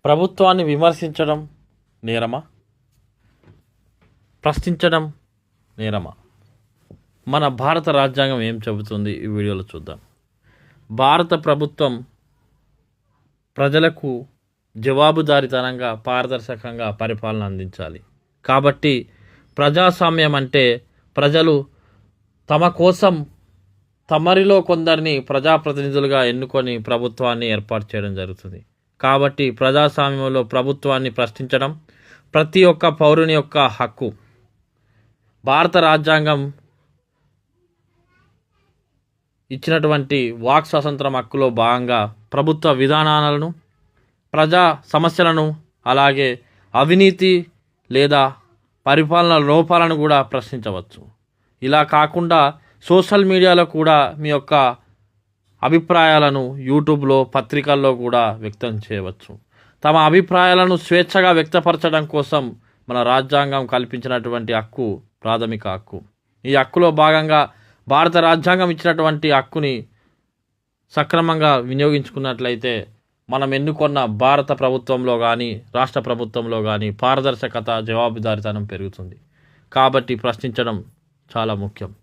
ప్రభుత్వాన్ని విమర్శించడం నేరమా? ప్రశ్నించడం నేరమా? మన భారత రాజ్యాంగం ఏం చెబుతుంది ఈ వీడియోలో చూద్దాం. భారత ప్రభుత్వం ప్రజలకు జవాబుదారీతనంగా పారదర్శకంగా పరిపాలన అందించాలి. కాబట్టి ప్రజాస్వామ్యం అంటే ప్రజలు తమ కోసం తమరిలో కొందరిని ప్రజాప్రతినిధులుగా ఎన్నుకొని ప్రభుత్వాన్ని ఏర్పాటు చేయడం జరుగుతుంది. కాబట్టి ప్రజాస్వామ్యంలో ప్రభుత్వాన్ని ప్రశ్నించడం ప్రతి ఒక్క పౌరుని యొక్క హక్కు. భారత రాజ్యాంగం ఇచ్చినటువంటి వాక్ స్వాతంత్రం హక్కులో భాగంగా ప్రభుత్వ విధానాలను, ప్రజా సమస్యలను, అలాగే అవినీతి లేదా పరిపాలన లోపాలను కూడా ప్రశ్నించవచ్చు. ఇలా కాకుండా సోషల్ మీడియాలో కూడా మీ యొక్క అభిప్రాయాలను యూట్యూబ్లో, పత్రికల్లో కూడా వ్యక్తం చేయవచ్చు. తమ అభిప్రాయాలను స్వేచ్ఛగా వ్యక్తపరచడం కోసం మన రాజ్యాంగం కల్పించినటువంటి హక్కు ప్రాథమిక హక్కు. ఈ హక్కులో భాగంగా భారత రాజ్యాంగం ఇచ్చినటువంటి హక్కుని సక్రమంగా వినియోగించుకున్నట్లయితే మనం ఎన్నుకున్న భారత ప్రభుత్వంలో కానీ రాష్ట్ర ప్రభుత్వంలో కానీ పారదర్శకత, జవాబుదారీతనం పెరుగుతుంది. కాబట్టి ప్రశ్నించడం చాలా ముఖ్యం.